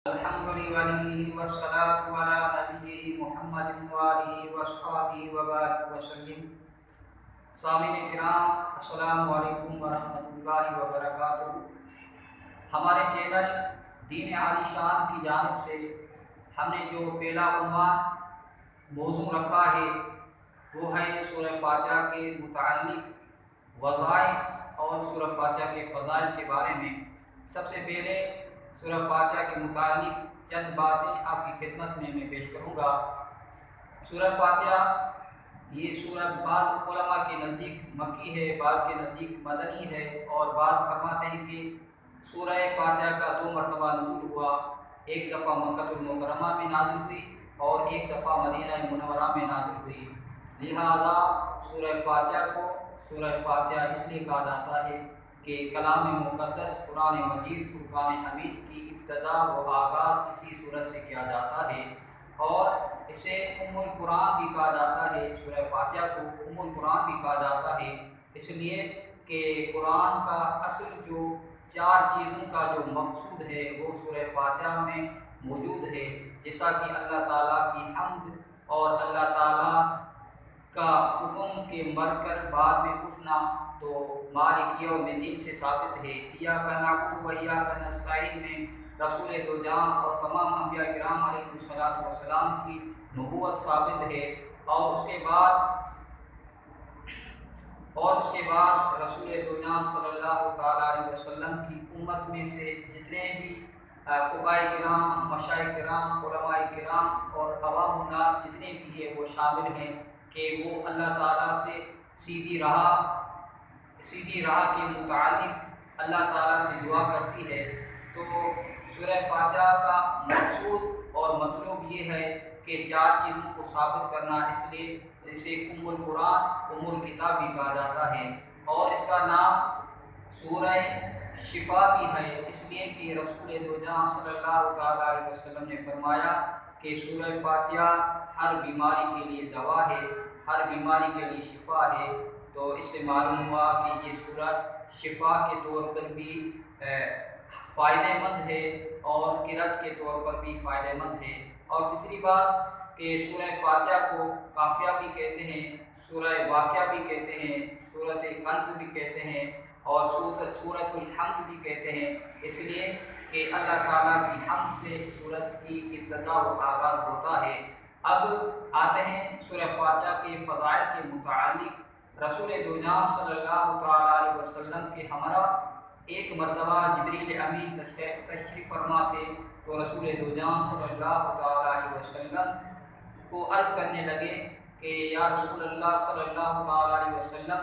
الحمد لله والصلاة على نبيه محمد وآله وصحبه وبارك وسلم. سامعین کرام، السلام علیکم ورحمۃ اللہ وبرکاتہ. ہمارے چینل دین عالی شان کی جانب سے ہم نے جو پہلا عنوان موضوع رکھا ہے وہ ہے سورہ فاتحہ کے متعلق وظائف اور سورہ فاتحہ کے فضائل کے بارے میں. سب سے پہلے سورہ فاتحہ کے متعلق چند باتیں آپ کی خدمت میں پیش کروں گا. سورہ فاتحہ یہ سورت بعض علماء کے نزدیک مکی ہے، بعض کے نزدیک مدنی ہے، اور بعض فرماتے ہیں کہ سورہ فاتحہ کا 2 مرتبہ نزول ہوا. ایک دفعہ مکۃ المکرمہ میں نازل ہوئی اور ایک دفعہ مدینہ منورہ میں نازل ہوئی. لہذا سورہ فاتحہ کو سورہ فاتحہ اس لیے کہا جاتا ہے کہ کلام مقدس قرآن مجید فرقان حمید کی ابتدا و آغاز اسی سورت سے کیا جاتا ہے، اور اسے ام القرآن بھی کہا جاتا ہے. سورہ فاتحہ کو ام القرآن بھی کہا جاتا ہے اس لیے کہ قرآن کا اصل جو 4 چیزوں کا جو مقصود ہے وہ سورہ فاتحہ میں موجود ہے، جیسا کہ اللہ تعالیٰ کی حمد اور اللہ تعالیٰ کا حکم کے مر کر بعد میں اٹھنا تو مالک یوم الدین سے ثابت ہے. ایاک نعبد و ایاک نستعین میں رسول دو جہاں اور تمام انبیاء کرام علیہ الصلوۃ والسلام کی نبوت ثابت ہے. اور اس کے بعد رسول دو جہاں صلی اللہ تعالیٰ علیہ وسلم کی امت میں سے جتنے بھی فقہاء کرام، مشائخ کرام، علماء کرام اور عوام الناس جتنے بھی ہیں وہ شامل ہیں کہ وہ اللہ تعالیٰ سے سیدھی راہ کے متعلق اللہ تعالیٰ سے دعا کرتی ہے. تو سورہ فاتحہ کا مقصود اور مطلب یہ ہے کہ 4 چیزوں کو ثابت کرنا، اس لیے اسے ام القرآن، ام الکتاب بھی کہا جاتا ہے. اور اس کا نام سورہ شفا بھی ہے اس لیے کہ رسول دو جہاں صلی اللہ تعالیٰ علیہ وسلم نے فرمایا کہ سورہ فاتحہ ہر بیماری کے لیے دوا ہے، ہر بیماری کے لیے شفا ہے. تو اس سے معلوم ہوا کہ یہ سورت شفا کے طور پر بھی فائدہ مند ہے اور قرأت کے طور پر بھی فائدہ مند ہے. اور تیسری بات کہ سورہ فاتحہ کو قافیہ بھی کہتے ہیں، سورہ وافیہ بھی کہتے ہیں، سورۃ کنز بھی کہتے ہیں اور سورۃ الحمد بھی کہتے ہیں، اس لیے کہ اللہ تعالیٰ کی حمد سے سورت کی ابتدا و آغاز ہوتا ہے. اب آتے ہیں سورہ فاتحہ کے فضائل کے متعلق. رسول دو جہاں صلی اللہ تعالیٰ علیہ وسلم کے ہمراہ ایک مرتبہ جبریل امین تشریف فرما تھے تو رسول دو جہاں صلی اللہ تعالیٰ علیہ وسلم کو عرض کرنے لگے کہ یا رسول اللہ صلی اللہ تعالیٰ علیہ وسلم،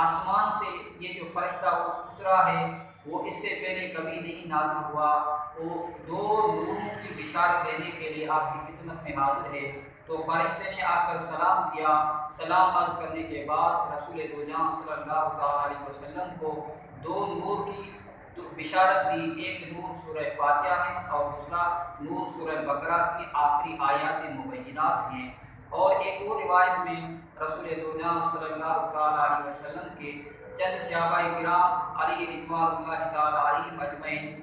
آسمان سے یہ جو فرشتہ اترا ہے وہ اس سے پہلے کبھی نہیں نازل ہوا، وہ 2 نوروں کی بشارت دینے کے لیے آپ کی خدمت میں حاضر ہے. تو فرشتے نے آ کر سلام کیا. سلام عرض کرنے کے بعد رسول دو جہاں صلی اللہ تعالیٰ علیہ وسلم کو 2 نور کی بشارت دی. ایک نور سورہ فاتحہ ہے اور دوسرا نور سورہ بقرہ کی آخری آیات مبینات ہیں. اور ایک اور روایت میں رسول دو جہاں صلی اللہ تعالیٰ علیہ وسلم کے چند صحابہ کرام علیہ رضوان اللہ تعالیٰ علیہم اجمعین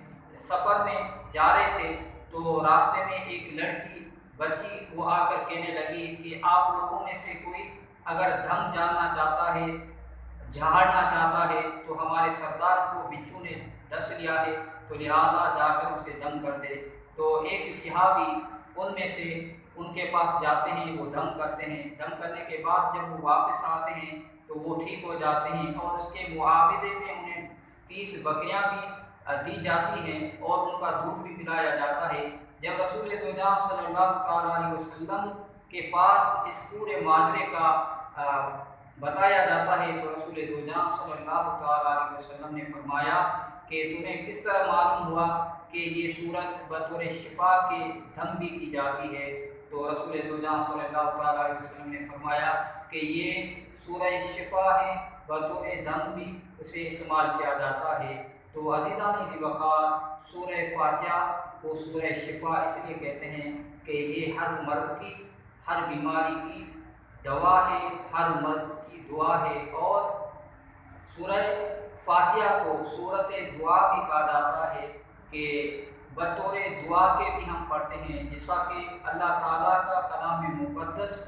سفر میں جا رہے تھے تو راستے میں ایک لڑکی بچی وہ آ کر کہنے لگی کہ آپ لوگوں میں سے کوئی اگر دھم جاننا چاہتا ہے، جھاڑنا چاہتا ہے تو ہمارے سردار کو بچھو نے ڈس لیا ہے تو لہٰذا جا کر اسے دم کر دے. تو ایک صحابی ان میں سے ان کے پاس جاتے ہیں، وہ دم کرتے ہیں. دم کرنے کے بعد جب وہ واپس آتے ہیں تو وہ ٹھیک ہو جاتے ہیں اور اس کے معاوضے میں انہیں 30 بکریاں بھی دی جاتی ہیں اور ان کا دودھ بھی پلایا جاتا ہے. جب رسول دو جہاں صلی اللہ تعالیٰ علیہ وسلم کے پاس اس پورے ماجرے کا بتایا جاتا ہے تو رسول دو جہاں صلی اللہ تعالیٰ علیہ وسلم نے فرمایا کہ تمہیں کس طرح معلوم ہوا کہ یہ صورت بطور شفا کے دم بھی کی جاتی ہے؟ تو رسول دو جہاں صلی اللہ تعالیٰ علیہ وسلم نے فرمایا کہ یہ سورہ شفا ہے، بطور دم بھی اسے استعمال کیا جاتا ہے. تو عزیزان ذی وقار، سورہ فاتحہ کو سورہ شفا اس لیے کہتے ہیں کہ یہ ہر مرض کی، ہر بیماری کی دوا ہے، ہر مرض کی دعا ہے. اور سورہ فاتحہ کو سورت دعا بھی کہا جاتا ہے کہ بطور دعا کے بھی ہم پڑھتے ہیں، جیسا کہ اللہ تعالیٰ کا کلام مقدس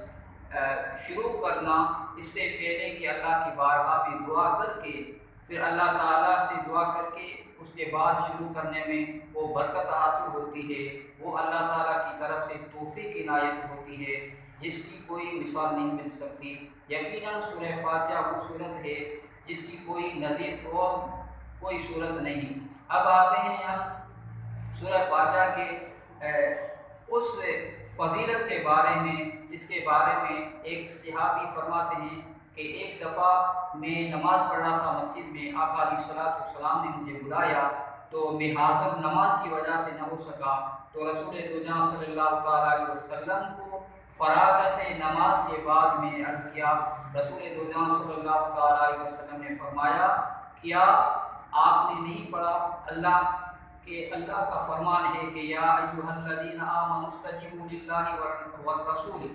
شروع کرنا اس سے پہلے کہ اللہ کی بارگاہ میں دعا کر کے پھر اللہ تعالیٰ سے دعا کر کے اس کے بعد شروع کرنے میں وہ برکت حاصل ہوتی ہے، وہ اللہ تعالیٰ کی طرف سے توفیق عنایت ہوتی ہے جس کی کوئی مثال نہیں مل سکتی۔ یقیناً سورہ فاتحہ وہ صورت ہے جس کی کوئی نظیر اور کوئی صورت نہیں۔ اب آتے ہیں ہم سورہ فاتحہ کے اس فضیلت کے بارے میں جس کے بارے میں ایک صحابی فرماتے ہیں کہ ایک دفعہ میں نماز پڑھ رہا تھا مسجد میں، آقا علیہ الصلوۃ والسلام نے مجھے بلایا تو میں حاضر نماز کی وجہ سے نہ ہو سکا، تو رسول دو صلی اللہ تعالیٰ علیہ وسلم کو فراغت نماز کے بعد میں نے عرض کیا، رسول دو صلی اللہ تعالیٰ علیہ وسلم نے فرمایا کیا آپ نے نہیں پڑھا اللہ کا فرمان ہے کہ یا ایھا الذین آمنوا استجیبوا للہ والرسول،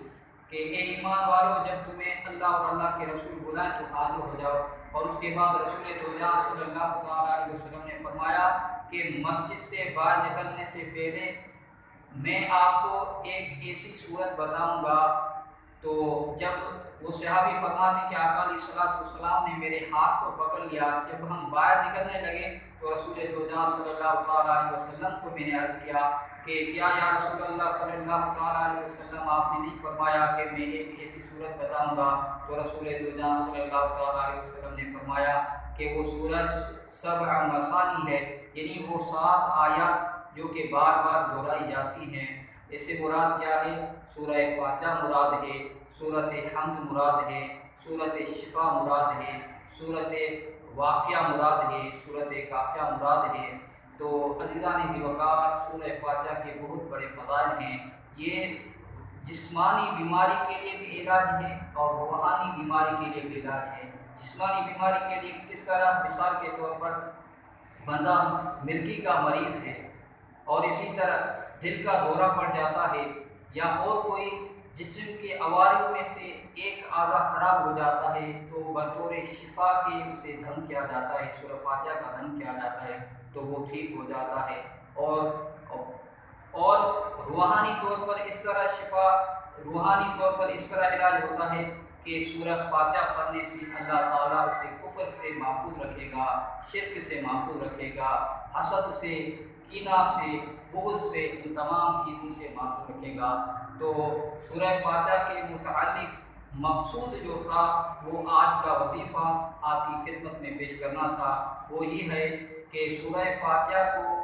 کہ اے ایمان والو جب تمہیں اللہ اور اللہ کے رسول بلائیں تو حاضر ہو جاؤ۔ اور اس کے بعد رسول دو صلی اللہ تعالیٰ علیہ وسلم نے فرمایا کہ مسجد سے باہر نکلنے سے پہلے میں آپ کو ایک ایسی صورت بتاؤں گا۔ تو جب وہ صحابی فرماتے کہ آقا علیہ الصلوۃ والسلام نے میرے ہاتھ کو پکڑ لیا، جب ہم باہر نکلنے لگے تو رسول دو صلی اللہ تعالیٰ علیہ وسلم کو میں نے عرض کیا کہ کیا یا رسول اللہ صلی اللہ تعالیٰ علیہ وسلم آپ نے نہیں فرمایا کہ میں ایک ایسی صورت بتاؤں گا؟ تو رسول دو صلی اللہ تعالیٰ علیہ وسلم نے فرمایا کہ وہ سورہ سبع مثانی ہے، یعنی وہ 7 آیات جو کہ بار بار دہرائی جاتی ہیں۔ اس سے مراد کیا ہے؟ سورہ فاتحہ مراد ہے، سورۃ حمد مراد ہے، سورۃ شفا مراد ہے، سورۃ وافیہ مراد ہے، سورۃ کافیہ مراد ہے۔ تو عزیزان ذی وقار سورہ فاتحہ کے بہت بڑے فضائل ہیں۔ یہ جسمانی بیماری کے لیے بھی علاج ہے اور روحانی بیماری کے لیے بھی علاج ہے۔ جسمانی بیماری کے لیے کس طرح؟ مثال کے طور پر بندہ مرگی کا مریض ہے اور اسی طرح دل کا دورہ پڑ جاتا ہے یا اور کوئی جسم کے عوارض میں سے ایک اعضا خراب ہو جاتا ہے تو بطور شفا کے اسے دھم کیا جاتا ہے، سورہ فاتحہ کا دھم کیا جاتا ہے تو وہ ٹھیک ہو جاتا ہے۔ اور روحانی طور پر اس طرح شفا، روحانی طور پر اس طرح علاج ہوتا ہے کہ سورہ فاتحہ پڑھنے سے اللہ تعالیٰ اسے کفر سے محفوظ رکھے گا، شرک سے محفوظ رکھے گا، حسد سے، کینہ سے، بغض سے، ان تمام چیزوں سے محفوظ رکھے گا۔ تو سورہ فاتحہ کے متعلق مقصود جو تھا وہ آج کا وظیفہ آپ کی خدمت میں پیش کرنا تھا، وہ یہ ہے کہ سورہ فاتحہ کو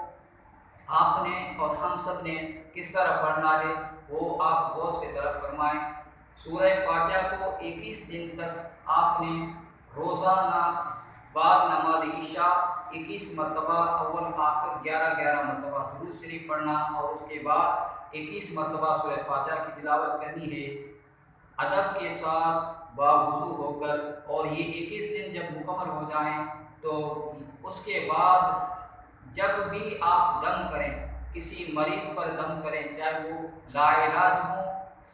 آپ نے اور ہم سب نے کس طرح پڑھنا ہے وہ آپ غور سے طرف فرمائیں۔ سورہ فاتحہ کو 21 دن تک آپ نے روزانہ بعد نماز عشاء 21 مرتبہ اول آخر 11 مرتبہ درود شریف پڑھنا اور اس کے بعد 21 مرتبہ سورہ فاتحہ کی تلاوت کرنی ہے ادب کے ساتھ باوضو ہو کر، اور یہ 21 دن جب مکمل ہو جائیں تو اس کے بعد جب بھی آپ دم کریں، کسی مریض پر دم کریں، چاہے وہ لا علاج ہوں،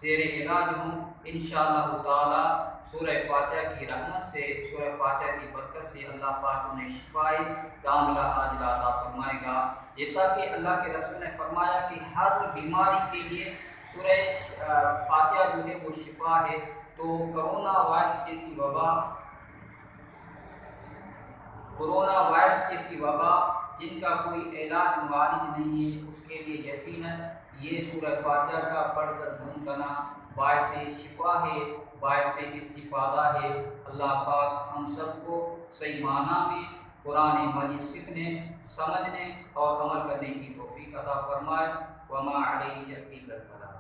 زیر علاج ہوں، انشاءاللہ تعالی سورہ فاتحہ کی رحمت سے، سورہ فاتحہ کی برکت سے اللہ پاک انہیں شفائے کاملہ عاجلہ عطا فرمائے گا۔ جیسا کہ اللہ کے رسول نے فرمایا کہ ہر بیماری کے لیے سورہ فاتحہ جو ہے وہ شفا ہے۔ تو کرونا وائرس جیسی وبا جن کا کوئی علاج معالج نہیں ہے، اس کے لیے یقیناً یہ سورہ فاتحہ کا پڑھ کر دھم کرنا باعث شفا ہے، باعث استفادہ ہے۔ اللہ پاک ہم سب کو صحیح معنی میں قرآن مجید سیکھنے، سمجھنے اور عمل کرنے کی توفیق عطا فرمائے۔ وما علیہ الا البلاغ۔